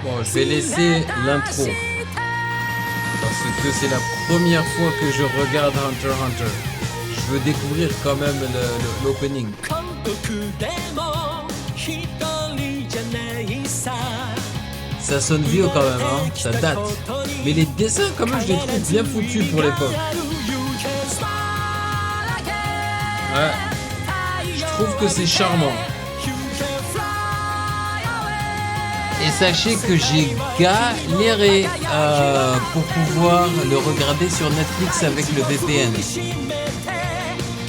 Bon, je vais laisser l'intro. Parce que c'est la première fois que je regarde Hunter x Hunter. Je veux découvrir quand même l'opening. Ça sonne vieux quand même, hein, ça date. Mais les dessins, quand même, je les trouve bien foutus pour l'époque. Ouais. Je trouve que c'est charmant. Et sachez que j'ai galéré pour pouvoir le regarder sur Netflix avec le VPN.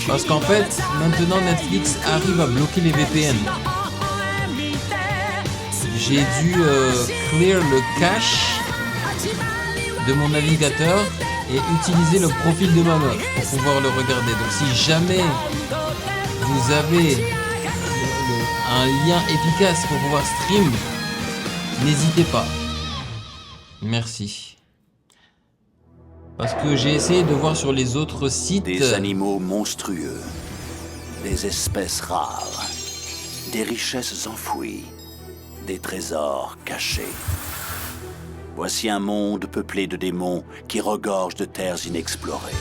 Parce qu'en fait, maintenant Netflix arrive à bloquer les VPN. J'ai dû clear le cache de mon navigateur et utiliser le profil de ma meuf pour pouvoir le regarder. Donc si jamais vous avez un lien efficace pour pouvoir stream, n'hésitez pas. Merci. Parce que j'ai essayé de voir sur les autres sites... Des animaux monstrueux, des espèces rares, des richesses enfouies, des trésors cachés. Voici un monde peuplé de démons qui regorge de terres inexplorées.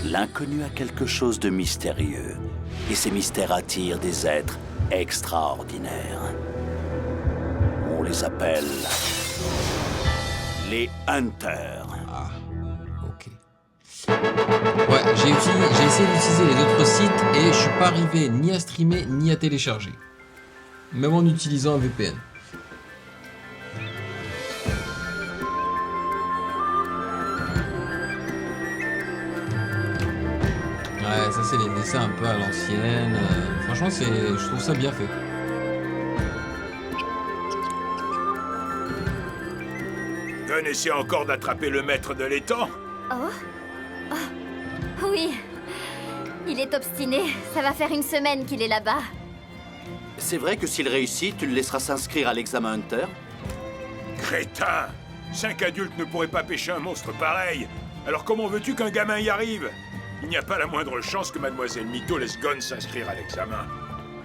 L'inconnu a quelque chose de mystérieux, et ces mystères attirent des êtres extraordinaires. On les appelle les Hunters. Ah, ok. Ouais, j'ai essayé d'utiliser les autres sites et je suis pas arrivé ni à streamer ni à télécharger. Même en utilisant un VPN. Ouais, ça c'est les dessins un peu à l'ancienne. Franchement, je trouve ça bien fait. Gunn essaie encore d'attraper le maître de l'étang? Oh. Oui. Il est obstiné. Ça va faire une semaine qu'il est là-bas. C'est vrai que s'il réussit, tu le laisseras s'inscrire à l'examen Hunter? Crétin! 5 adultes ne pourraient pas pêcher un monstre pareil. Alors comment veux-tu qu'un gamin y arrive? Il n'y a pas la moindre chance que Mademoiselle Mito laisse Gunn s'inscrire à l'examen.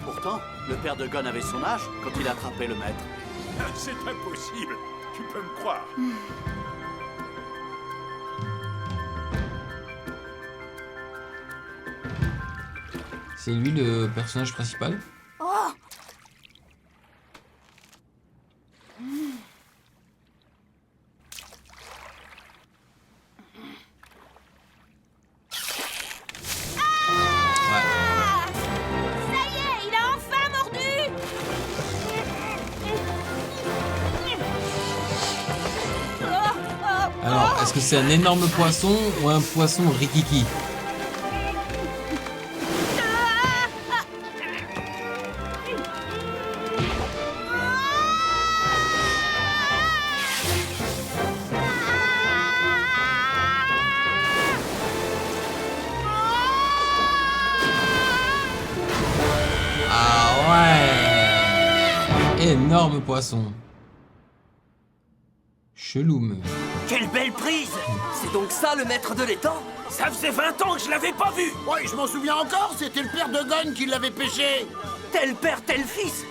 Pourtant, le père de Gunn avait son âge quand il attrapait le maître. C'est impossible. Tu peux me croire. C'est lui le personnage principal? Oh. Alors, est-ce que c'est un énorme poisson ou un poisson rikiki? Ah ouais! Énorme poisson. Cheloum. Quelle belle prise! C'est donc ça le maître de l'étang? Ça faisait 20 ans que je l'avais pas vu. Ouais, je m'en souviens encore, c'était le père de Gunn qui l'avait pêché. Tel père, tel fils!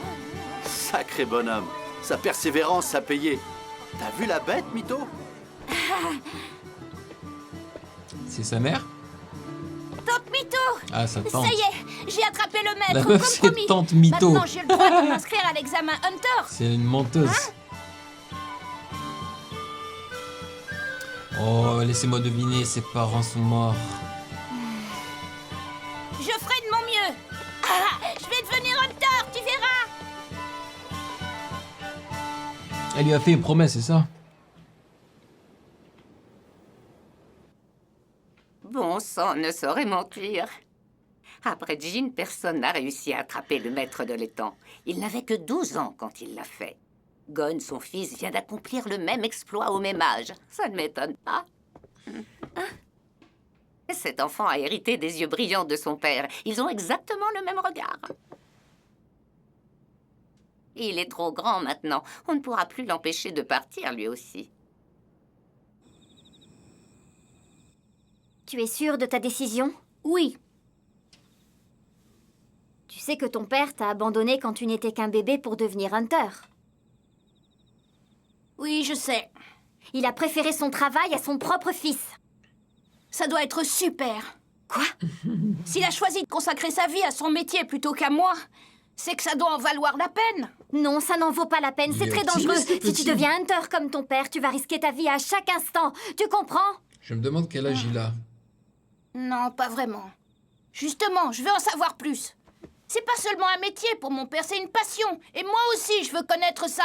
Sacré bonhomme, sa persévérance a payé. T'as vu la bête, Mito? C'est sa mère? Tante Mito! Ah, sa tante. Ça y est, j'ai attrapé le maître, La comme meuf, c'est promis. tante Mito. Maintenant, j'ai le droit de m'inscrire à l'examen Hunter. C'est une menteuse. Oh, laissez-moi deviner, ses parents sont morts. Je ferai de mon mieux. Ah, je vais devenir Hunter, tu verras. Elle lui a fait une promesse, c'est ça? Bon sang ne saurait mentir. Après Jean, personne n'a réussi à attraper le maître de l'étang. Il n'avait que 12 ans quand il l'a fait. Gon, son fils, vient d'accomplir le même exploit au même âge. Ça ne m'étonne pas. Cet enfant a hérité des yeux brillants de son père. Ils ont exactement le même regard. Il est trop grand maintenant. On ne pourra plus l'empêcher de partir, lui aussi. Tu es sûre de ta décision? Oui. Tu sais que ton père t'a abandonné quand tu n'étais qu'un bébé pour devenir hunter. Oui, je sais. Il a préféré son travail à son propre fils. Ça doit être super. Quoi? S'il a choisi de consacrer sa vie à son métier plutôt qu'à moi, c'est que ça doit en valoir la peine. Non, ça n'en vaut pas la peine, c'est très dangereux. Si tu deviens hunter comme ton père, tu vas risquer ta vie à chaque instant. Tu comprends? Je me demande quel âge il a. Non, pas vraiment. Justement, je veux en savoir plus. C'est pas seulement un métier pour mon père, c'est une passion. Et moi aussi, je veux connaître ça.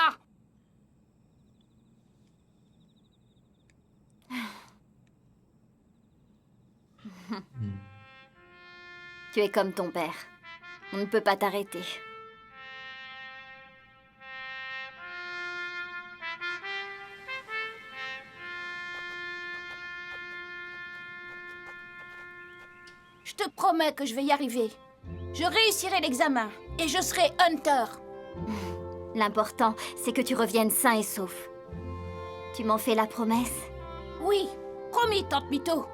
Tu es comme ton père. On ne peut pas t'arrêter. Je te promets que je vais y arriver. Je réussirai l'examen et je serai hunter. L'important, c'est que tu reviennes sain et sauf. Tu m'en fais la promesse? Oui, promis, Tante Mito.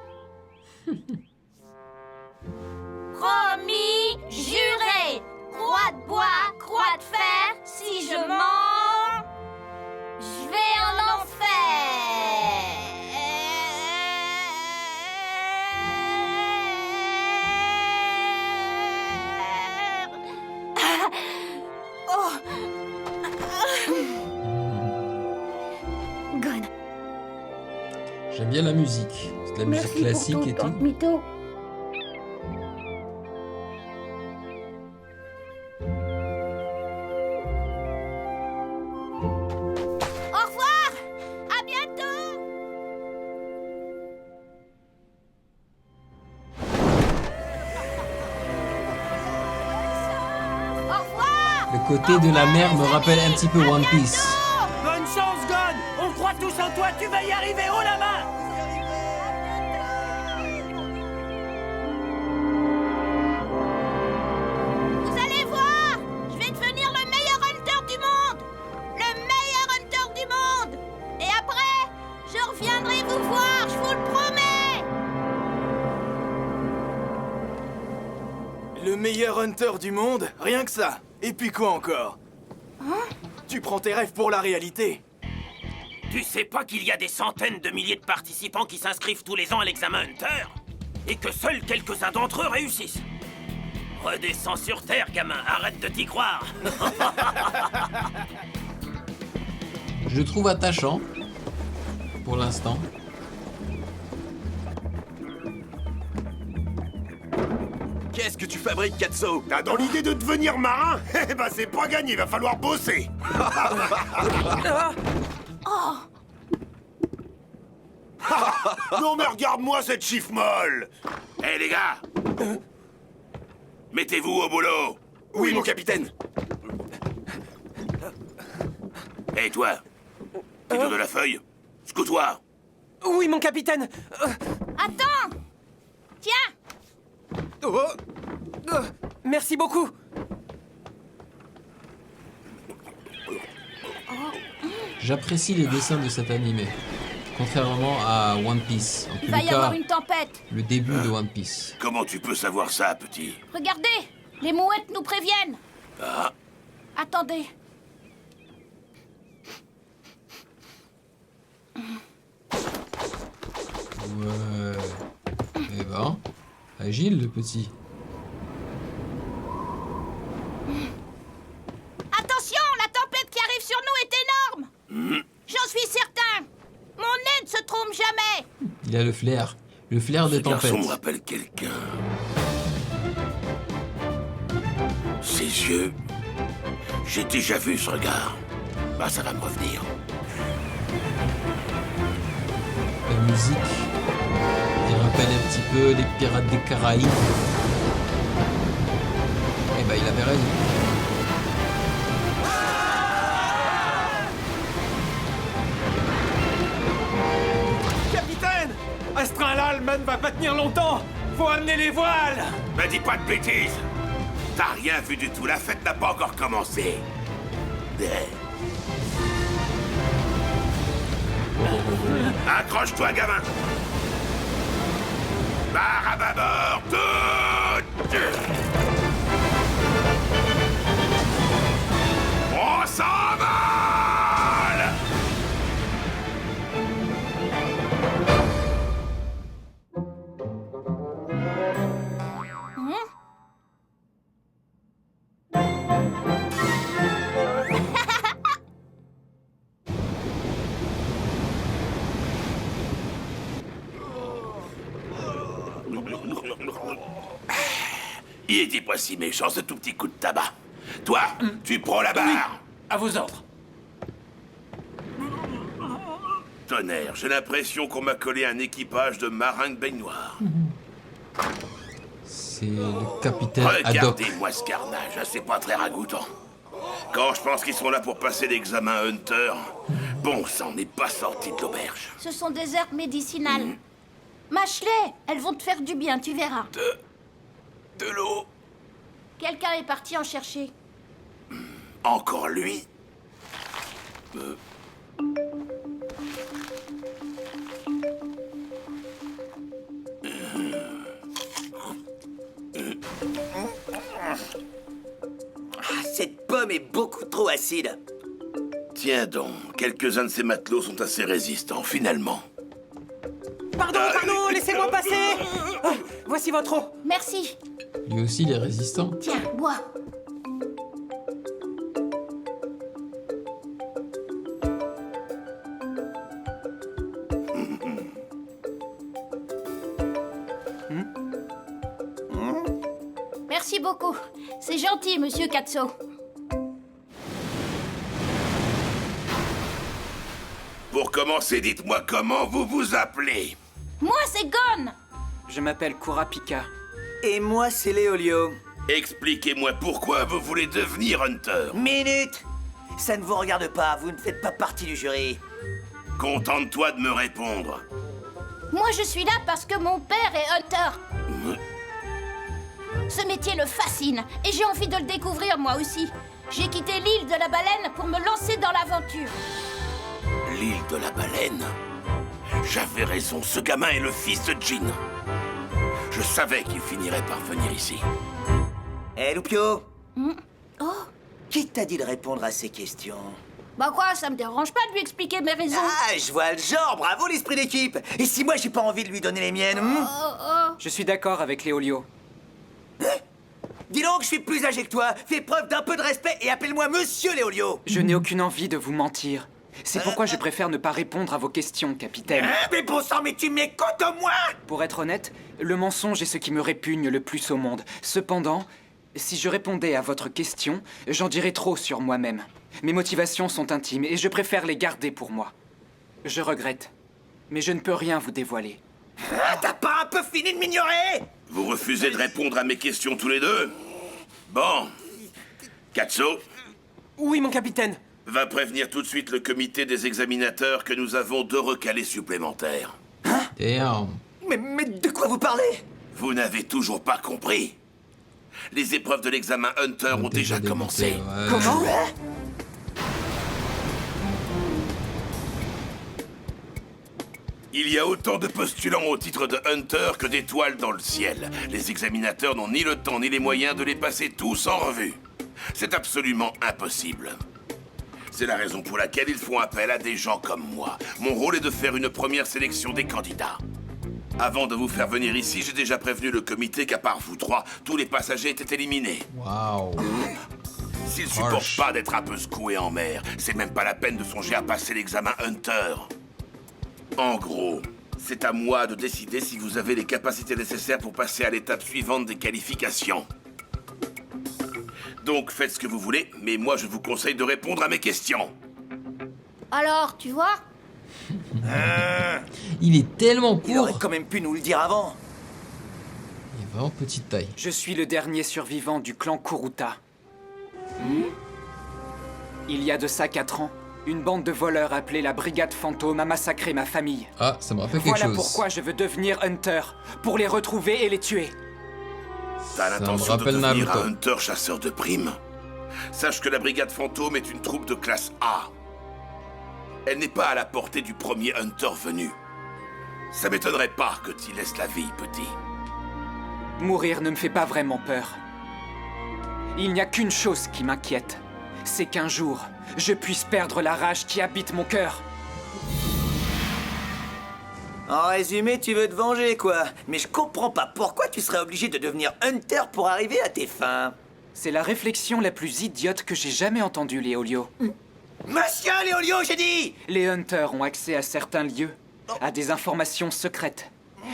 Promis, juré. Croix de bois, croix de fer. Si je mens, je vais en enfer. Oh. Gon. J'aime bien la musique. C'est de la musique classique et tout. Mito. Au revoir. À bientôt. Au revoir. Le côté de la mer me rappelle un petit peu One Piece. Bonne chance, Gon! On croit tous en toi, tu vas y arriver, haut la main! Vous allez voir. Je vais devenir le meilleur hunter du monde. Le meilleur hunter du monde. Et après, je reviendrai vous voir, je vous le promets. Le meilleur hunter du monde? Rien que ça. Et puis quoi encore? Tu prends tes rêves pour la réalité. Tu sais pas qu'il y a des centaines de milliers de participants qui s'inscrivent tous les ans à l'examen Hunter? Et que seuls quelques-uns d'entre eux réussissent? Redescends sur Terre, gamin, arrête de t'y croire. Je le trouve attachant. Pour l'instant. Qu'est-ce que tu fabriques, Katso? T'as dans l'idée de devenir marin? Eh ben c'est pas gagné, va falloir bosser. Non mais regarde-moi cette chiffre molle. Hé les gars, mettez-vous au boulot. Oui, mon capitaine. Hé toi, Tito de la feuille, scoute-toi. Oui, mon capitaine! Attends. Tiens. Merci beaucoup! J'apprécie les dessins de cet animé. Contrairement à One Piece. En Il tous va les y avoir cas, une tempête. le début de One Piece. Comment tu peux savoir ça, petit? Regardez, les mouettes nous préviennent. Ah, Attendez. Ouais. Eh ben, agile le petit. Attention, la tempête qui arrive sur nous est énorme. J'en suis certain. Mon nez ne se trompe jamais. Il a le flair. Le flair ce des tempêtes. garçon me rappelle quelqu'un. Ses yeux, j'ai déjà vu ce regard. Bah ça va me revenir. La musique. Il rappelle un petit peu les pirates des Caraïbes. Eh ben, il avait raison. Capitaine! À ce train-là, le man va pas tenir longtemps! Faut amener les voiles! Mais dis pas de bêtises. T'as rien vu du tout, la fête n'a pas encore commencé. Accroche-toi, gamin. Barre à bâbord, toutes! On s'envole! Il était pas si méchant, ce tout petit coup de tabac. Toi, tu prends la barre. À vos ordres. Tonnerre, j'ai l'impression qu'on m'a collé un équipage de marins de baignoire. C'est le capitaine Haddock. Regardez-moi ce carnage, c'est pas très ragoûtant. Quand je pense qu'ils sont là pour passer l'examen Hunter, bon, ça en est pas sorti de l'auberge. Ce sont des herbes médicinales. Mâche-les, elles vont te faire du bien, tu verras. De l'eau. Quelqu'un est parti en chercher. Encore lui? Cette pomme est beaucoup trop acide. Tiens donc, quelques-uns de ces matelots sont assez résistants, finalement. Pardon, laissez-moi passer. Voici votre eau. Merci. Lui aussi, il est résistant. Tiens, bois. Merci beaucoup. C'est gentil, monsieur Katso. Pour commencer, dites-moi comment vous vous appelez. Moi, c'est Gon. Je m'appelle Kurapika. Et moi, c'est Léolio. Expliquez-moi pourquoi vous voulez devenir Hunter. Minute! Ça ne vous regarde pas, vous ne faites pas partie du jury. Contente-toi de me répondre. Moi, je suis là parce que mon père est Hunter. Ce métier le fascine et j'ai envie de le découvrir moi aussi. J'ai quitté l'île de la baleine pour me lancer dans l'aventure. L'île de la baleine? J'avais raison, ce gamin est le fils de Jean. Je savais qu'il finirait par venir ici. Hé, Loupio! Oh, Qui t'a dit de répondre à ces questions? bah quoi, ça me dérange pas de lui expliquer mes raisons. Ah, je vois le genre, bravo l'esprit d'équipe! Et si moi j'ai pas envie de lui donner les miennes, Je suis d'accord avec Léolio. Dis donc, je suis plus âgé que toi, fais preuve d'un peu de respect et appelle-moi Monsieur Léolio! Je n'ai aucune envie de vous mentir. C'est pourquoi je préfère ne pas répondre à vos questions, capitaine. Mais bon sang, mais tu m'écoutes au moins! Pour être honnête, le mensonge est ce qui me répugne le plus au monde. Cependant, si je répondais à votre question, j'en dirais trop sur moi-même. Mes motivations sont intimes et je préfère les garder pour moi. Je regrette, mais je ne peux rien vous dévoiler. Ah, t'as pas un peu fini de m'ignorer? Vous refusez de répondre à mes questions tous les deux? Bon. Katso, Oui, mon capitaine. va prévenir tout de suite le comité des examinateurs que nous avons 2 recalés supplémentaires. Damn. Mais de quoi vous parlez? Vous n'avez toujours pas compris. Les épreuves de l'examen Hunter ont déjà débuté, commencé. ouais. Comment? Il y a autant de postulants au titre de Hunter que d'étoiles dans le ciel. Les examinateurs n'ont ni le temps ni les moyens de les passer tous en revue. C'est absolument impossible. C'est la raison pour laquelle ils font appel à des gens comme moi. Mon rôle est de faire une première sélection des candidats. Avant de vous faire venir ici, j'ai déjà prévenu le comité qu'à part vous 3, tous les passagers étaient éliminés. Waouh. S'ils supportent pas d'être un peu secoués en mer, c'est même pas la peine de songer à passer l'examen Hunter. En gros, c'est à moi de décider si vous avez les capacités nécessaires pour passer à l'étape suivante des qualifications. Donc faites ce que vous voulez, mais moi je vous conseille de répondre à mes questions. Alors, tu vois? Il est tellement Il court. aurait quand même pu nous le dire avant. Il est vraiment petite taille. Je suis le dernier survivant du clan Kuruta. Il y a de ça 4 ans, une bande de voleurs appelée la Brigade Fantôme a massacré ma famille. Ah, ça me rappelle quelque Voilà chose. pourquoi je veux devenir Hunter, pour les retrouver et les tuer. T'as Ça l'intention me de rappelle devenir Naruto. un Hunter chasseur de primes? Sache que la Brigade Fantôme est une troupe de classe A. Elle n'est pas à la portée du premier Hunter venu. Ça m'étonnerait pas que t'y laisses la vie, petit. Mourir ne me fait pas vraiment peur. Il n'y a qu'une chose qui m'inquiète. C'est qu'un jour, je puisse perdre la rage qui habite mon cœur. En résumé, tu veux te venger, quoi. Mais je comprends pas pourquoi tu serais obligé de devenir Hunter pour arriver à tes fins. C'est la réflexion la plus idiote que j'ai jamais entendue, Léolio. Monsieur Léolio, j'ai dit! Les Hunters ont accès à certains lieux, à des informations secrètes,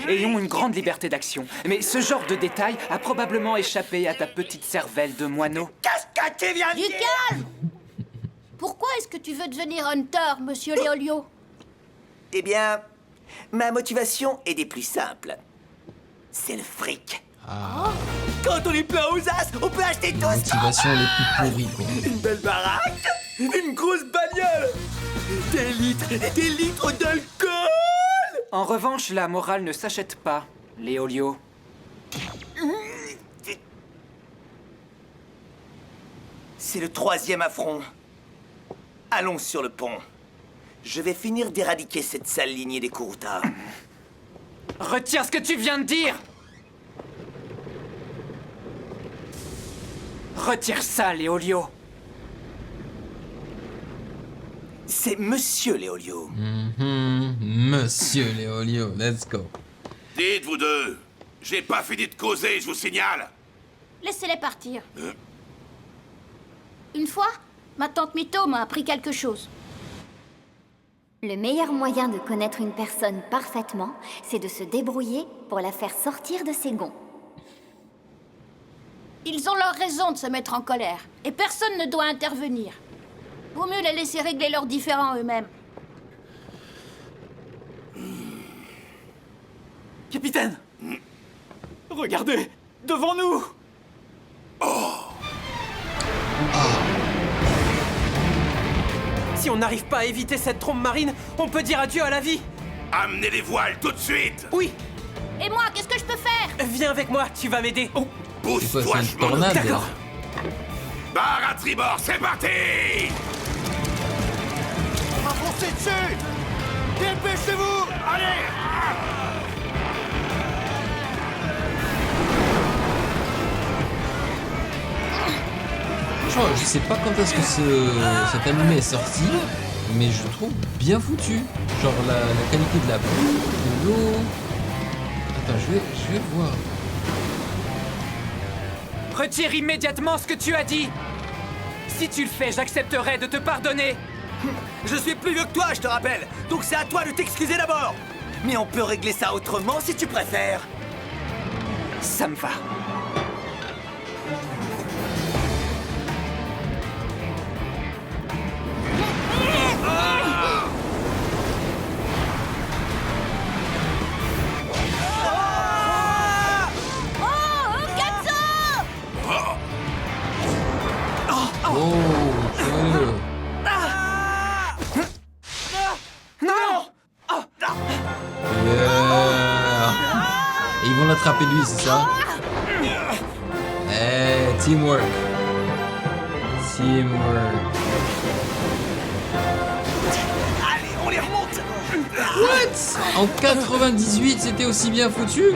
et ont une grande liberté d'action. Mais ce genre de détail a probablement échappé à ta petite cervelle de moineau. Qu'est-ce que tu viens de Du dire? calme! Pourquoi est-ce que tu veux devenir Hunter, monsieur Léolio? Eh bien, ma motivation est des plus simples. C'est le fric. Ah, Quand on est plein aux as, on peut acheter tout ça. motivation les plus pourries, quoi. Une belle baraque, une grosse bagnole, des litres d'alcool. En revanche, la morale ne s'achète pas, Léolio. C'est le 3e affront. Allons sur le pont. Je vais finir d'éradiquer cette sale lignée des Kuruta. Retire ce que tu viens de dire! Retire ça, Léolio. C'est Monsieur Léolio. Monsieur Léolio, let's go. Dites, vous deux, j'ai pas fini de causer, je vous signale. Laissez-les partir. Une fois, ma tante Mito m'a appris quelque chose. Le meilleur moyen de connaître une personne parfaitement, c'est de se débrouiller pour la faire sortir de ses gonds. Ils ont leur raison de se mettre en colère, et personne ne doit intervenir. Vaut mieux les laisser régler leurs différends eux-mêmes. Capitaine! Regardez! Devant nous! Si on n'arrive pas à éviter cette trombe marine, on peut dire adieu à la vie! Amenez les voiles tout de suite. Oui! Et moi, qu'est-ce que je peux faire? Viens avec moi, tu vas m'aider! C'est quoi, Pousse-toi, c'est je une m'en occupe. tornade? D'accord. Barre à tribord, c'est parti. On va foncer dessus! Dépêchez-vous! Allez! Franchement, je sais pas quand est-ce que cet animé est sorti, mais je le trouve bien foutu. Genre la qualité de la pluie, de l'eau. Attends, je vais voir. Retire immédiatement ce que tu as dit. Si tu le fais, j'accepterai de te pardonner. Je suis plus vieux que toi, je te rappelle. Donc c'est à toi de t'excuser d'abord. Mais on peut régler ça autrement si tu préfères. Ça me va. Oh, sérieux. Yeah. Et ils vont l'attraper lui, c'est ça? Eh, teamwork. Teamwork. Allez, on les remonte. What? En 98, c'était aussi bien foutu?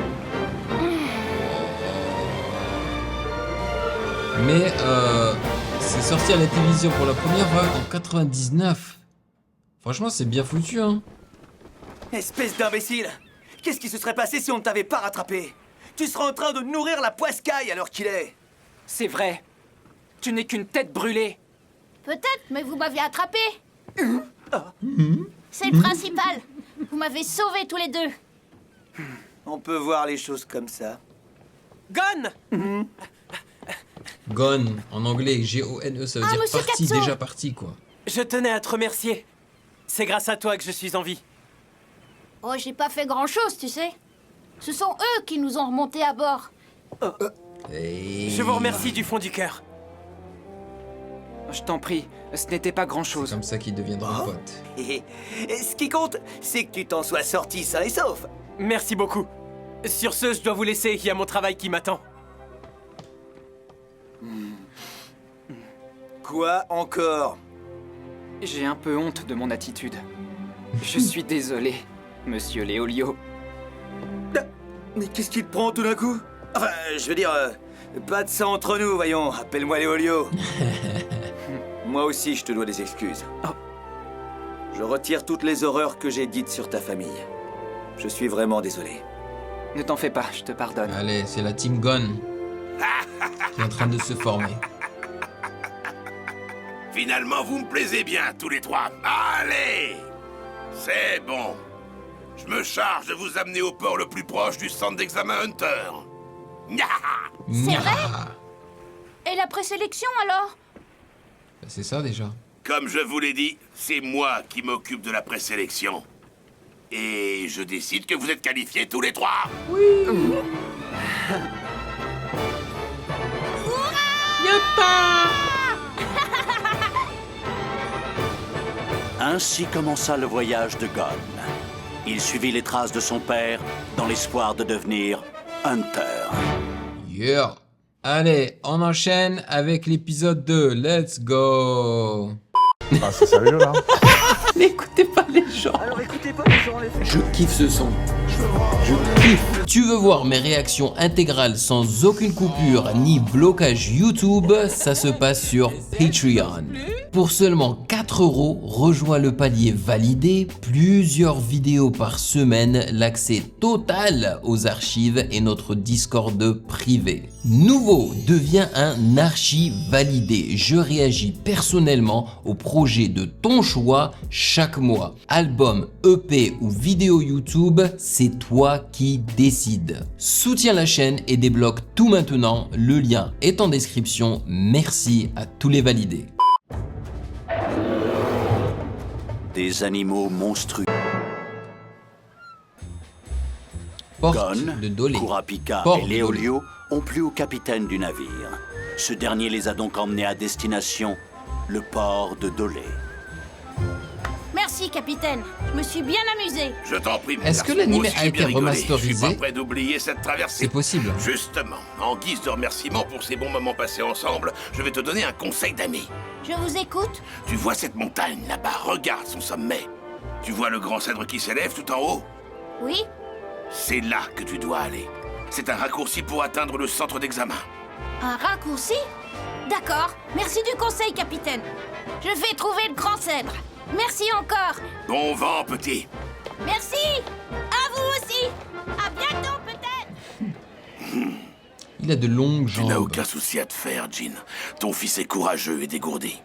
Mais c'est sorti à la télévision pour la première fois en 99. Franchement, c'est bien foutu, hein. Espèce d'imbécile. Qu'est-ce qui se serait passé si on ne t'avait pas rattrapé? Tu seras en train de nourrir la poiscaille alors qu'il est. C'est vrai. Tu n'es qu'une tête brûlée. Peut-être, mais vous m'avez attrapé. C'est le principal. Vous m'avez sauvés tous les deux. On peut voir les choses comme ça. Gon! Gone, en anglais, G-O-N-E, ça veut dire Monsieur parti, Katsu. déjà parti, quoi. Je tenais à te remercier. C'est grâce à toi que je suis en vie. Oh, j'ai pas fait grand-chose, tu sais. Ce sont eux qui nous ont remontés à bord. Hey. Je vous remercie du fond du cœur. Je t'en prie, ce n'était pas grand-chose. Comme ça qu'ils deviendront potes. Et ce qui compte, c'est que tu t'en sois sorti sain et sauf. Merci beaucoup. Sur ce, je dois vous laisser, il y a mon travail qui m'attend. Quoi encore? J'ai un peu honte de mon attitude. Je suis désolé, monsieur Léolio. Mais qu'est-ce qui te prend tout d'un coup? Enfin, je veux dire, pas de ça entre nous, voyons. Appelle-moi Léolio. Moi aussi, je te dois des excuses. Je retire toutes les horreurs que j'ai dites sur ta famille. Je suis vraiment désolé. Ne t'en fais pas, je te pardonne. Allez, c'est la Team Gon qui est en train de se former. Finalement, vous me plaisez bien, tous les trois. Allez! C'est bon. Je me charge de vous amener au port le plus proche du centre d'examen Hunter. C'est vrai? Et la présélection, alors? Bah, c'est ça, déjà. Comme je vous l'ai dit, c'est moi qui m'occupe de la présélection. Et je décide que vous êtes qualifiés tous les trois. Ainsi commença le voyage de Gon. Il suivit les traces de son père dans l'espoir de devenir Hunter. Yeah. Allez, on enchaîne avec l'épisode 2. Let's go. Ah, c'est sérieux là? N'écoutez pas les gens. Alors écoutez pas les gens, les Je kiffe ce son. Je kiffe. Tu veux voir mes réactions intégrales sans aucune coupure ni blocage YouTube? Ça se passe sur Patreon. Pour seulement 4 €, rejoins le palier validé, plusieurs vidéos par semaine, l'accès total aux archives et notre Discord privé. Nouveau, deviens un archi validé. Je réagis personnellement au projet de ton choix chaque mois. Album, EP ou vidéo YouTube, c'est toi qui décides. Soutiens la chaîne et débloque tout maintenant. Le lien est en description. Merci à tous les validés. Des animaux monstrueux. Porte Gon, de Dolé. Kurapika Porte et de Léolio ont plu au capitaine du navire. Ce dernier les a donc emmenés à destination, le port de Dolé. Merci, capitaine. Je me suis bien amusé. Je t'en prie, mon Est-ce que garçon, l'anime moi aussi, a j'ai été bien rigolé. Je remasterisé? suis pas prêt d'oublier cette traversée. C'est possible. Justement, en guise de remerciement pour ces bons moments passés ensemble, je vais te donner un conseil d'ami. Je vous écoute. Tu vois cette montagne là-bas, regarde son sommet. Tu vois le grand cèdre qui s'élève tout en haut? Oui? C'est là que tu dois aller. C'est un raccourci pour atteindre le centre d'examen. Un raccourci? D'accord. Merci du conseil, capitaine. Je vais trouver le grand cèdre. Merci encore. Bon vent, petit. Merci. À vous aussi. À bientôt, peut-être. Il a de longues Tu n'as jambes. aucun souci à te faire, Jin. Ton fils est courageux et dégourdi.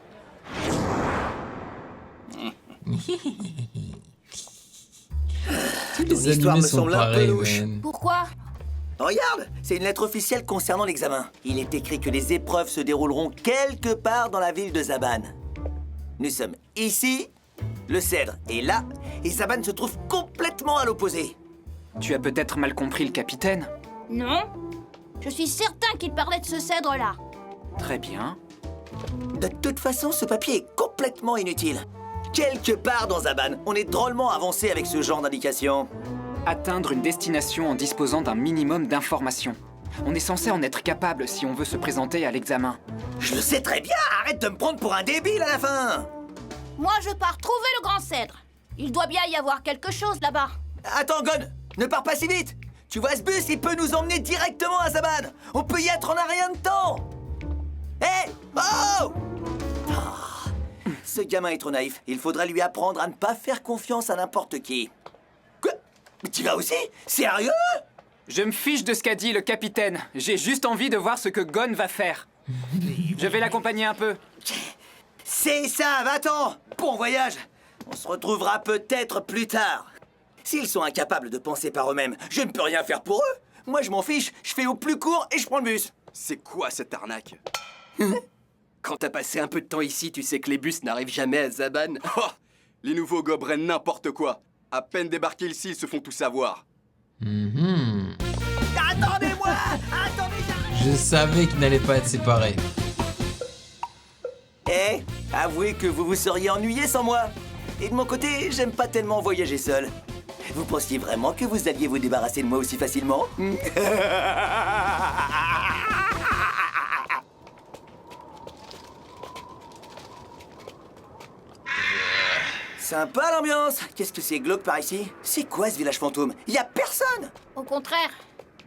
Tous Ton les histoire animés me sont semble un peu pareils, louche. man. Pourquoi? Regarde, c'est une lettre officielle concernant l'examen. Il est écrit que les épreuves se dérouleront quelque part dans la ville de Zaban. Nous sommes ici, le cèdre est là, et Zaban se trouve complètement à l'opposé. Tu as peut-être mal compris le capitaine. Non. Je suis certain qu'il parlait de ce cèdre-là. Très bien. De toute façon, ce papier est complètement inutile. Quelque part dans Zaban, on est drôlement avancé avec ce genre d'indication. Atteindre une destination en disposant d'un minimum d'informations. On est censé en être capable si on veut se présenter à l'examen. Je le sais très bien, arrête de me prendre pour un débile à la fin. Moi, je pars trouver le grand cèdre. Il doit bien y avoir quelque chose là-bas. Attends, Gon, ne pars pas si vite. Tu vois, ce bus, il peut nous emmener directement à Zaban. On peut y être en un rien de temps. Hé, oh! Ce gamin est trop naïf. Il faudrait lui apprendre à ne pas faire confiance à n'importe qui. Quoi? Tu vas aussi? Sérieux? Je me fiche de ce qu'a dit le capitaine. J'ai juste envie de voir ce que Gon va faire. Je vais l'accompagner un peu. C'est ça, va-t'en! Bon voyage! On se retrouvera peut-être plus tard. S'ils sont incapables de penser par eux-mêmes, je ne peux rien faire pour eux. Moi, je m'en fiche. Je fais au plus court et je prends le bus. C'est quoi cette arnaque? Quand t'as passé un peu de temps ici, tu sais que les bus n'arrivent jamais à Zaban. Oh, les nouveaux gobelins n'importe quoi. À peine débarqués ici, ils se font tout savoir. Attendez-moi! Attendez, j'arrive! Je savais qu'ils n'allaient pas être séparés. Eh, avouez que vous vous seriez ennuyé sans moi. Et de mon côté, j'aime pas tellement voyager seul. Vous pensiez vraiment que vous alliez vous débarrasser de moi aussi facilement? Sympa l'ambiance. Qu'est-ce que c'est glauque par ici? C'est quoi ce village fantôme? Y a personne! Au contraire,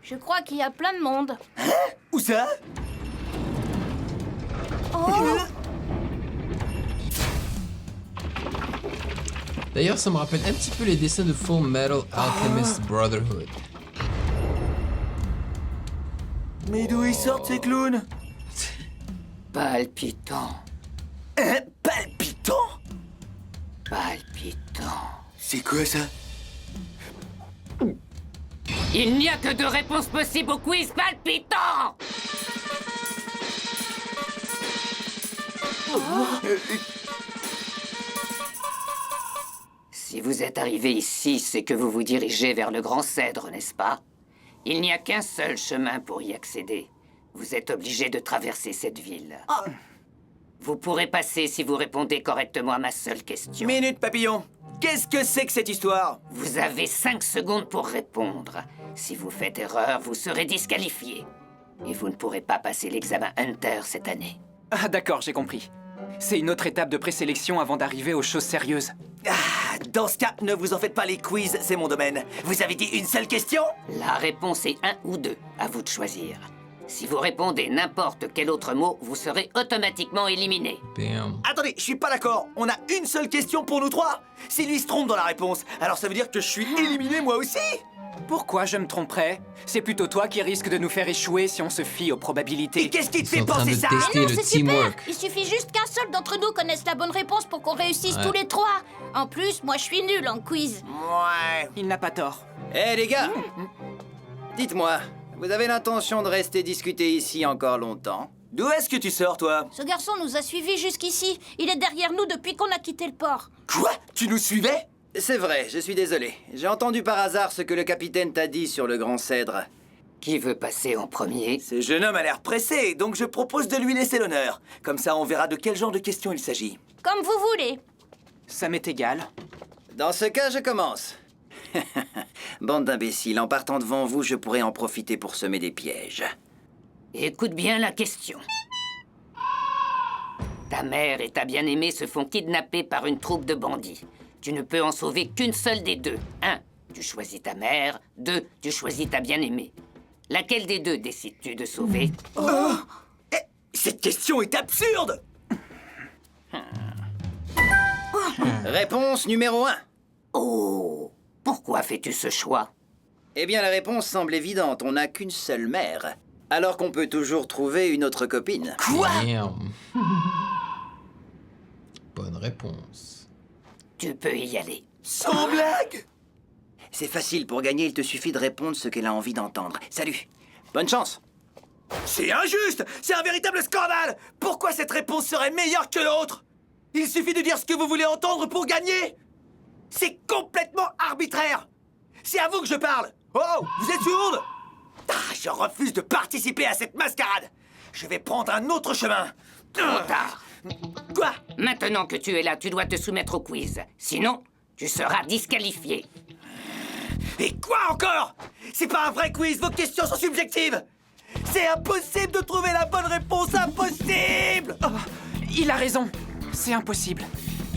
Je crois qu'il y a plein de monde. Où ça? D'ailleurs, ça me rappelle un petit peu les dessins de Full Metal Alchemist Brotherhood. Mais d'où ils sortent ces clowns? Palpitant. Palpitant? Palpitant. C'est quoi ça? Il n'y a que 2 réponses possibles au quiz palpitant. Si vous êtes arrivé ici, c'est que vous vous dirigez vers le Grand Cèdre, n'est-ce pas? Il n'y a qu'un seul chemin pour y accéder. Vous êtes obligé de traverser cette ville. Vous pourrez passer si vous répondez correctement à ma seule question. Minute papillon. Qu'est-ce que c'est que cette histoire? Vous avez 5 secondes pour répondre. Si vous faites erreur, vous serez disqualifié. Et vous ne pourrez pas passer l'examen Hunter cette année. Ah d'accord, j'ai compris. C'est une autre étape de présélection avant d'arriver aux choses sérieuses. Dans ce cas, ne vous en faites pas, les quiz, c'est mon domaine. Vous avez dit une seule question? La réponse est 1 ou 2. À vous de choisir. Si vous répondez n'importe quel autre mot, vous serez automatiquement éliminé. Bam. Attendez, je suis pas d'accord. On a une seule question pour nous 3. Si lui se trompe dans la réponse, alors ça veut dire que je suis éliminé moi aussi? Pourquoi je me tromperais? C'est plutôt toi qui risque de nous faire échouer si on se fie aux probabilités. Et qu'est-ce qui te Ils fait sont en train penser de ça? tester Mais non, le c'est super. teamwork. Il suffit juste qu'un seul d'entre nous connaisse la bonne réponse pour qu'on réussisse Ouais. tous les 3. En plus, moi je suis nul en quiz. Ouais. Il n'a pas tort. Eh les gars, dites-moi, vous avez l'intention de rester discuter ici encore longtemps? D'où est-ce que tu sors, toi? Ce garçon nous a suivis jusqu'ici. Il est derrière nous depuis qu'on a quitté le port. Quoi? Tu nous suivais? C'est vrai, je suis désolé. J'ai entendu par hasard ce que le capitaine t'a dit sur le Grand Cèdre. Qui veut passer en premier? Ce jeune homme a l'air pressé, donc je propose de lui laisser l'honneur. Comme ça, on verra de quel genre de questions il s'agit. Comme vous voulez. Ça m'est égal. Dans ce cas, je commence. Bande d'imbéciles, en partant devant vous, je pourrais en profiter pour semer des pièges. Écoute bien la question. Ta mère et ta bien-aimée se font kidnapper par une troupe de bandits. Tu ne peux en sauver qu'une seule des 2. 1. Tu choisis ta mère. 2. Tu choisis ta bien-aimée. Laquelle des 2 décides-tu de sauver? Cette question est absurde! Réponse numéro 1. Oh! Pourquoi fais-tu ce choix? Eh bien, la réponse semble évidente. On n'a qu'une seule mère. Alors qu'on peut toujours trouver une autre copine. Quoi? Damn. Bonne réponse. Tu peux y aller. Sans blague? C'est facile, pour gagner, il te suffit de répondre ce qu'elle a envie d'entendre. Salut. Bonne chance. C'est injuste! C'est un véritable scandale! Pourquoi cette réponse serait meilleure que l'autre? Il suffit de dire ce que vous voulez entendre pour gagner! C'est complètement arbitraire! C'est à vous que je parle! Oh! Vous êtes sourde? Je refuse de participer à cette mascarade! Je vais prendre un autre chemin! Trop tard. Quoi? Maintenant que tu es là, tu dois te soumettre au quiz. Sinon, tu seras disqualifié. Et quoi encore? C'est pas un vrai quiz, vos questions sont subjectives! C'est impossible de trouver la bonne réponse, impossible! Oh, il a raison. C'est impossible.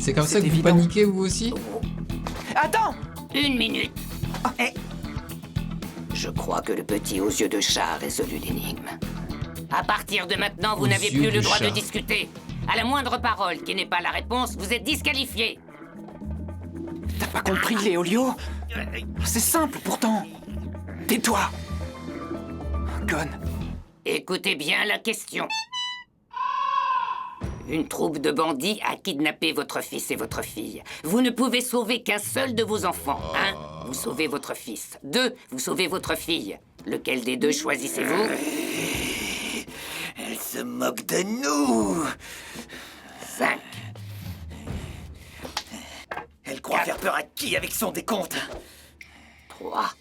C'est comme C'est ça que vous évident. paniquez, vous aussi? Attends! 1 minute. Je crois que le petit aux yeux de chat a résolu l'énigme. À partir de maintenant, vous Aux n'avez yeux plus le de droit chat. de discuter. À la moindre parole qui n'est pas la réponse, vous êtes disqualifié. T'as pas compris, Léolio? C'est simple, pourtant. Tais-toi. Gon. Écoutez bien la question. Une troupe de bandits a kidnappé votre fils et votre fille. Vous ne pouvez sauver qu'un seul de vos enfants. 1. Vous sauvez votre fils. 2. Vous sauvez votre fille. Lequel des 2 choisissez-vous? Elle se moque de nous! 5. Elle croit faire peur à qui avec son décompte? 3.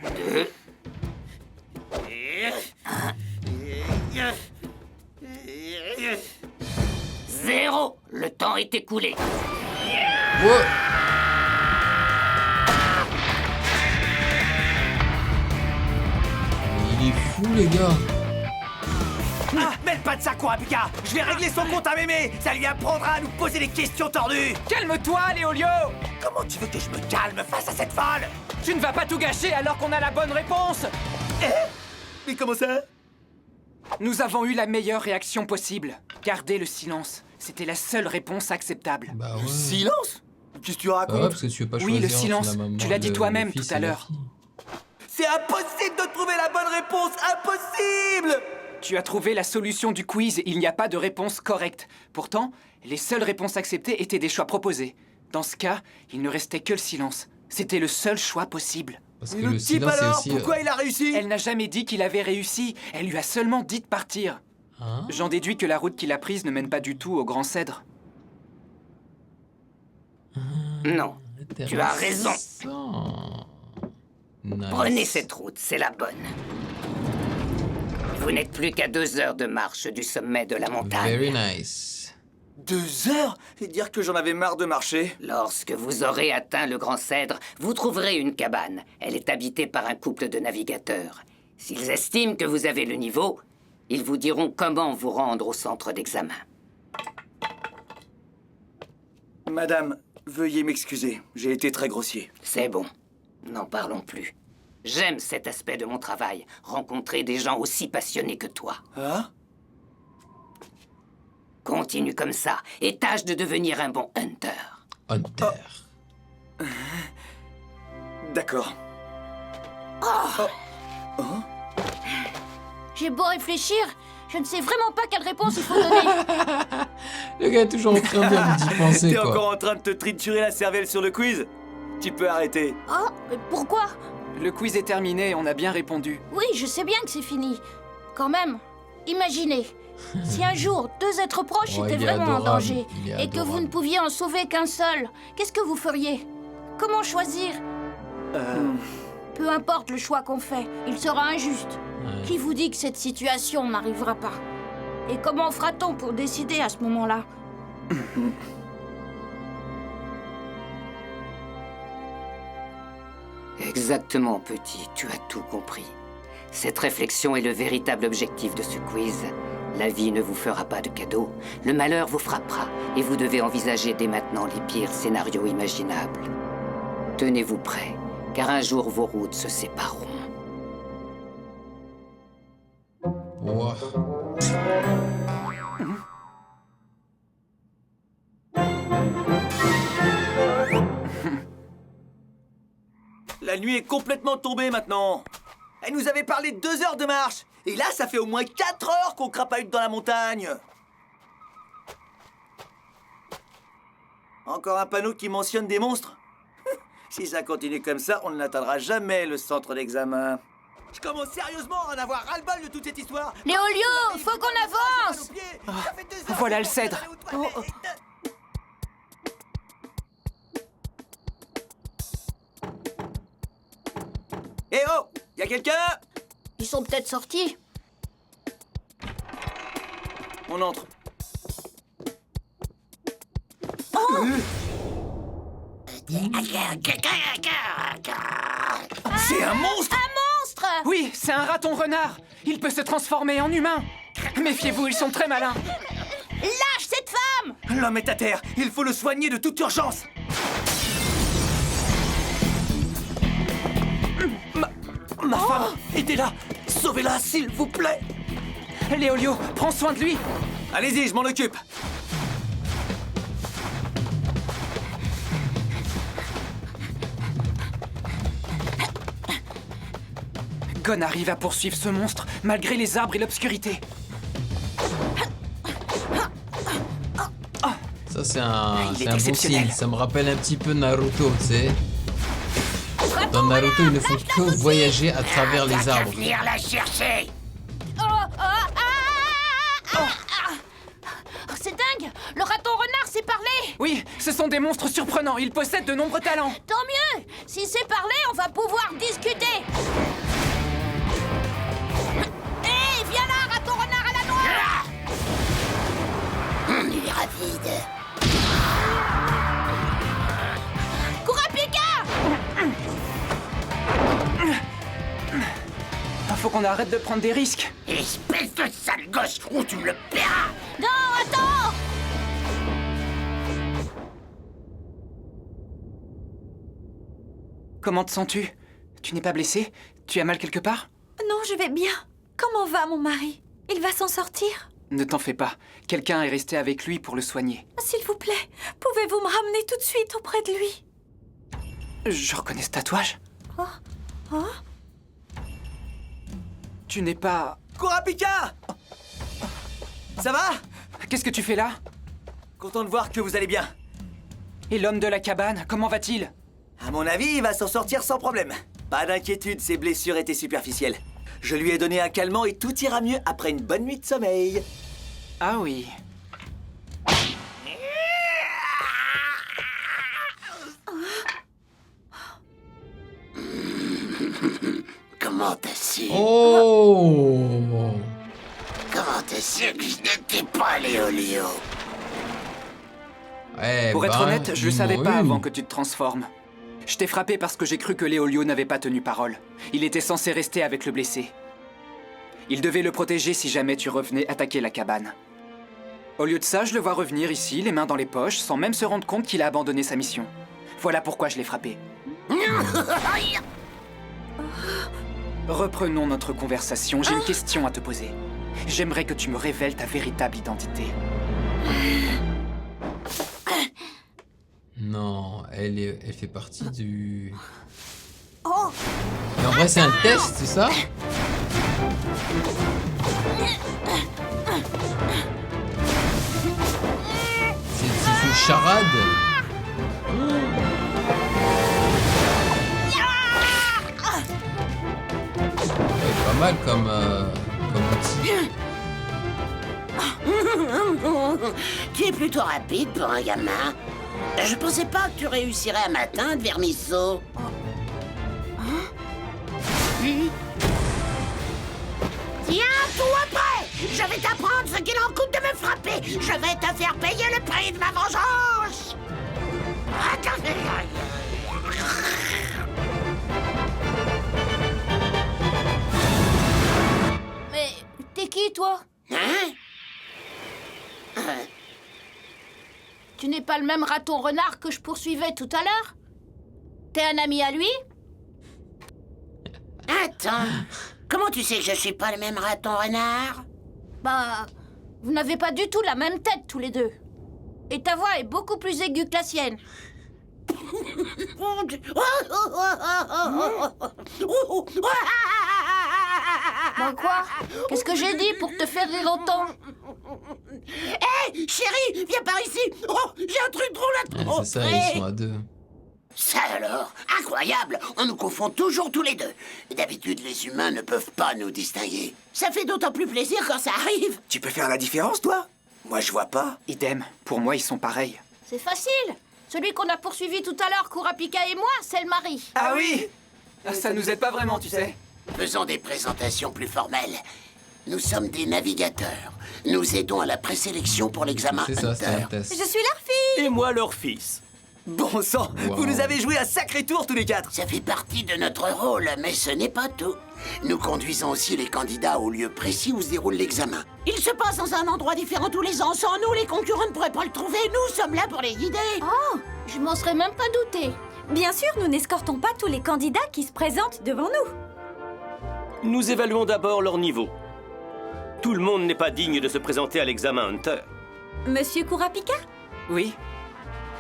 2. 0. Le temps est écoulé. Ouais. Il est fou, les gars. Ah, mêle pas de ça, Kurapika. Je vais régler son compte à Mémé. Ça lui apprendra à nous poser des questions tordues. Calme-toi, Léolio! Comment tu veux que je me calme face à cette folle? Tu ne vas pas tout gâcher alors qu'on a la bonne réponse! Mais comment ça? Nous avons eu la meilleure réaction possible. Garder le silence. C'était la seule réponse acceptable. Bah ouais. Silence? Qu'est-ce que tu racontes? Bah ouais, parce que tu veux pas Oui, choisir le entre silence. la maman, Tu l'as dit le toi-même fils tout à et la l'heure. fille. C'est impossible de trouver la bonne réponse. Impossible! Tu as trouvé la solution du quiz. Il n'y a pas de réponse correcte. Pourtant, les seules réponses acceptées étaient des choix proposés. Dans ce cas, il ne restait que le silence. C'était le seul choix possible. Parce Et que le le type silence c'est alors, aussi... pourquoi il a réussi? Elle n'a jamais dit qu'il avait réussi. Elle lui a seulement dit de partir. Hein? J'en déduis que la route qu'il a prise ne mène pas du tout au Grand Cèdre. Non, tu as raison. Nice. Prenez cette route, c'est la bonne. Vous n'êtes plus qu'à 2 heures de marche du sommet de la montagne. Very nice. 2 heures? C'est dire que j'en avais marre de marcher. Lorsque vous aurez atteint le Grand Cèdre, vous trouverez une cabane. Elle est habitée par un couple de navigateurs. S'ils estiment que vous avez le niveau, ils vous diront comment vous rendre au centre d'examen. Madame, veuillez m'excuser. J'ai été très grossier. C'est bon. N'en parlons plus. J'aime cet aspect de mon travail, rencontrer des gens aussi passionnés que toi. Hein? Continue comme ça et tâche de devenir un bon hunter. Hunter. D'accord. J'ai beau réfléchir, je ne sais vraiment pas quelle réponse il faut donner. Le gars est toujours en train d'y penser, T'es quoi. encore en train de te triturer la cervelle sur le quiz? Tu peux arrêter. Oh, pourquoi? Le quiz est terminé, on a bien répondu. Oui, je sais bien que c'est fini. Quand même, imaginez, si un jour 2 êtres proches Oh, étaient il est vraiment en adorable, danger il est et que vous adorable. ne pouviez en sauver qu'un seul, qu'est-ce que vous feriez? Comment choisir? Peu importe le choix qu'on fait, il sera injuste. Ouais. Qui vous dit que cette situation n'arrivera pas? Et comment fera-t-on pour décider à ce moment-là? Exactement, petit, tu as tout compris. Cette réflexion est le véritable objectif de ce quiz. La vie ne vous fera pas de cadeaux, le malheur vous frappera, et vous devez envisager dès maintenant les pires scénarios imaginables. Tenez-vous prêts, car un jour vos routes se sépareront. Wow. La nuit est complètement tombée maintenant. Elle nous avait parlé de 2 heures de marche. Et là, ça fait au moins 4 heures qu'on crapahute dans la montagne. Encore un panneau qui mentionne des monstres? Si ça continue comme ça, on n'atteindra jamais le centre d'examen. Je commence sérieusement à en avoir ras-le-bol de toute cette histoire. Léolio, faut qu'on avance! Voilà le cèdre. Eh oh! Y'a quelqu'un? Ils sont peut-être sortis. On entre. C'est un monstre! Un monstre! Oui, c'est un raton renard. Il peut se transformer en humain. Méfiez-vous, ils sont très malins. Lâche cette femme! L'homme est à terre. Il faut le soigner de toute urgence. Ma femme, aidez-la. Sauvez-la, s'il vous plaît. Léolio, prends soin de lui. Allez-y, je m'en occupe. Gon arrive à poursuivre ce monstre malgré les arbres et l'obscurité. Ça, c'est un il est bon exceptionnel. signe. Ça me rappelle un petit peu Naruto, tu sais. Dans Naruto, il ne faut que voyager à travers les arbres. Venir la chercher. Oh, c'est dingue! Le raton renard sait parler! Oui, ce sont des monstres surprenants. Ils possèdent de nombreux talents. Tant mieux! S'il sait parler, on va pouvoir discuter! Hé, viens là, raton renard à la noix! Il est rapide. Kurapika! Faut qu'on arrête de prendre des risques. Espèce Espèce de sale gosse, ou tu me le paieras. Non, attends! Comment te sens-tu? Tu n'es pas blessé? Tu as mal quelque part? Non, je vais bien. Comment va mon mari? Il va s'en sortir? Ne t'en fais pas. Quelqu'un est resté avec lui pour le soigner. S'il vous plaît, pouvez-vous me ramener tout de suite auprès de lui? Je reconnais ce tatouage. Oh. Oh. Tu n'es pas... Kurapika! Ça va? Qu'est-ce que tu fais là? Content de voir que vous allez bien. Et l'homme de la cabane, comment va-t-il? À mon avis, il va s'en sortir sans problème. Pas d'inquiétude, ses blessures étaient superficielles. Je lui ai donné un calmant et tout ira mieux après une bonne nuit de sommeil. Ah oui. Comment t'as su? Oh! Comment t'as su que je n'étais pas Léolio? Pour être honnête, je le savais pas avant que tu te transformes. Je t'ai frappé parce que j'ai cru que Léolio n'avait pas tenu parole. Il était censé rester avec le blessé. Il devait le protéger si jamais tu revenais attaquer la cabane. Au lieu de ça, je le vois revenir ici, les mains dans les poches, sans même se rendre compte qu'il a abandonné sa mission. Voilà pourquoi je l'ai frappé. Reprenons notre conversation, j'ai une question à te poser. J'aimerais que tu me révèles ta véritable identité. Non, elle fait partie du... Oh! Mais en vrai, c'est un test, c'est ça? C'est une charade? C'est pas mal comme outil. Tu es plutôt rapide pour un gamin. Je pensais pas que tu réussirais à m'atteindre, Vermisseau. Tiens-toi prêt! Je vais t'apprendre ce qu'il en coûte de me frapper. Je vais te faire payer le prix de ma vengeance. Mais t'es qui, toi? Hein? Tu n'es pas le même raton renard que je poursuivais tout à l'heure? T'es un ami à lui? Attends, comment tu sais que je suis pas le même raton renard? Bah, vous n'avez pas du tout la même tête tous les deux. Et ta voix est beaucoup plus aiguë que la sienne. Bon quoi? Qu'est-ce que j'ai dit pour te faire rire autant? Hé, chérie, viens par ici. Oh, j'ai un truc drôle à te Ouais, c'est ça, montrer. ils sont à deux. Ça alors, incroyable, on nous confond toujours tous les deux. D'habitude, les humains ne peuvent pas nous distinguer. Ça fait d'autant plus plaisir quand ça arrive. Tu peux faire la différence, toi? Moi, je vois pas. Idem, pour moi, ils sont pareils. C'est facile. Celui qu'on a poursuivi tout à l'heure, Kurapika et moi, c'est le mari. Ah oui? Ça nous aide pas vraiment, tu sais. Faisons des présentations plus formelles. Nous sommes des navigateurs. Nous aidons à la présélection pour l'examen C'est ça, c'est un Hunter. test. Je suis leur fille! Et moi, leur fils. Bon sang, Wow. vous nous avez joué un sacré tour tous les quatre. Ça fait partie de notre rôle, mais ce n'est pas tout. Nous conduisons aussi les candidats au lieu précis où se déroule l'examen. Il se passe dans un endroit différent tous les ans. Sans nous, les concurrents ne pourraient pas le trouver. Nous sommes là pour les guider. Oh, je m'en serais même pas douté. Bien sûr, nous n'escortons pas tous les candidats qui se présentent devant nous. Nous évaluons d'abord leur niveau. Tout le monde n'est pas digne de se présenter à l'examen Hunter. Monsieur Kurapika, Oui.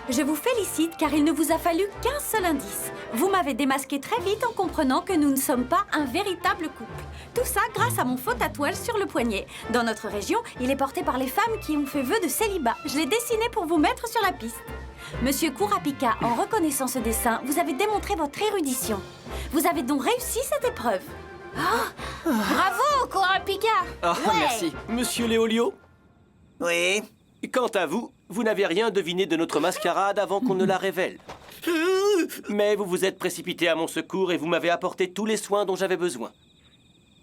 je vous félicite car il ne vous a fallu qu'un seul indice. Vous m'avez démasqué très vite en comprenant que nous ne sommes pas un véritable couple. Tout ça grâce à mon faux tatouage sur le poignet. Dans notre région, il est porté par les femmes qui ont fait vœu de célibat. Je l'ai dessiné pour vous mettre sur la piste. Monsieur Kurapika, en reconnaissant ce dessin, vous avez démontré votre érudition. Vous avez donc réussi cette épreuve. Bravo, Kurapika. Oh, Ouais. merci. Monsieur Léolio, Oui. quant à vous, vous n'avez rien deviné de notre mascarade avant qu'on ne la révèle. Mais vous vous êtes précipité à mon secours et vous m'avez apporté tous les soins dont j'avais besoin.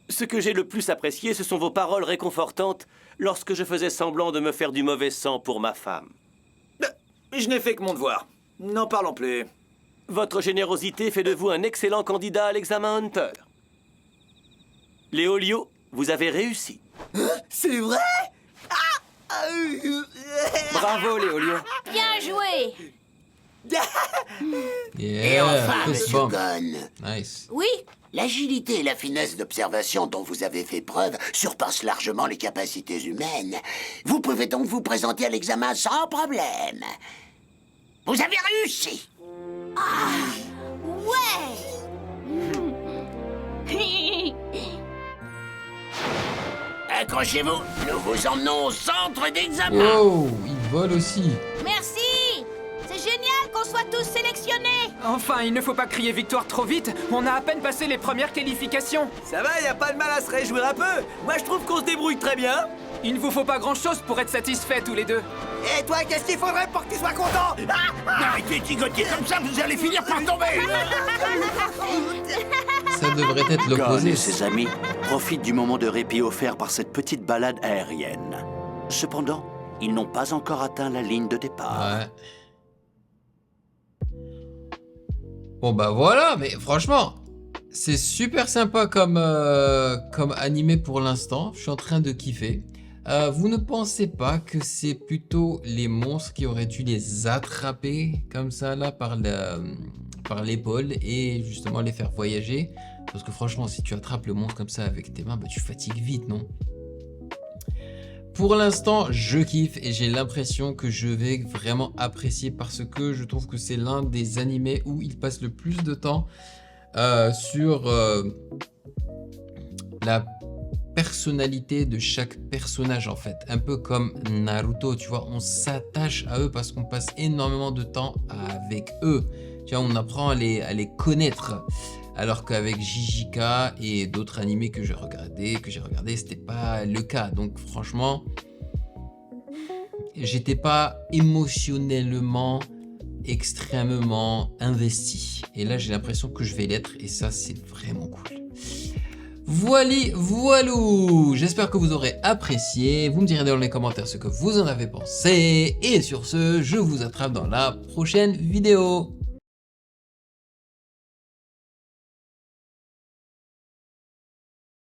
Ce que j'ai le plus apprécié, ce sont vos paroles réconfortantes lorsque je faisais semblant de me faire du mauvais sang pour ma femme. Je n'ai fait que mon devoir. N'en parlons plus. Votre générosité fait de vous un excellent candidat à l'examen Hunter. Léolio, vous avez réussi. C'est vrai? Bravo, Léolio. Bien joué. Yeah, Et enfin, fist monsieur bump. Gunn, Nice. Oui, l'agilité et la finesse d'observation dont vous avez fait preuve surpassent largement les capacités humaines. Vous pouvez donc vous présenter à l'examen sans problème. Vous avez réussi. ouais. Accrochez-vous, nous vous emmenons au centre d'examen. Oh, il vole aussi. Merci. C'est génial qu'on soit tous sélectionnés. Enfin, il ne faut pas crier victoire trop vite. On a à peine passé les premières qualifications. Ça va, y a pas de mal à se réjouir un peu. Moi, je trouve qu'on se débrouille très bien. Il ne vous faut pas grand-chose pour être satisfaits tous les deux. Et toi, qu'est-ce qu'il faudrait pour que tu sois content? Arrêtez de gigoter comme ça, vous allez finir par tomber. Ça devrait être Gon l'opposé. et ses amis profitent du moment de répit offert par cette petite balade aérienne. Cependant, ils n'ont pas encore atteint la ligne de départ. Ouais. Bon bah voilà, mais franchement, c'est super sympa comme animé pour l'instant. Je suis en train de kiffer. Vous ne pensez pas que c'est plutôt les monstres qui auraient dû les attraper comme ça là par l'épaule et justement les faire voyager? Parce que franchement, si tu attrapes le monstre comme ça avec tes mains, bah, tu fatigues vite, non? Pour l'instant, je kiffe et j'ai l'impression que je vais vraiment apprécier parce que je trouve que c'est l'un des animés où il passe le plus de temps sur la personnalité de chaque personnage en fait. Un peu comme Naruto, tu vois, on s'attache à eux parce qu'on passe énormément de temps avec eux. Tu vois, on apprend à les connaître. Alors qu'avec JJK et d'autres animés que j'ai regardé, c'était pas le cas. Donc franchement, j'étais pas émotionnellement extrêmement investi. Et là, j'ai l'impression que je vais l'être et ça, c'est vraiment cool. Voilou. J'espère que vous aurez apprécié. Vous me direz dans les commentaires ce que vous en avez pensé. Et sur ce, je vous attrape dans la prochaine vidéo.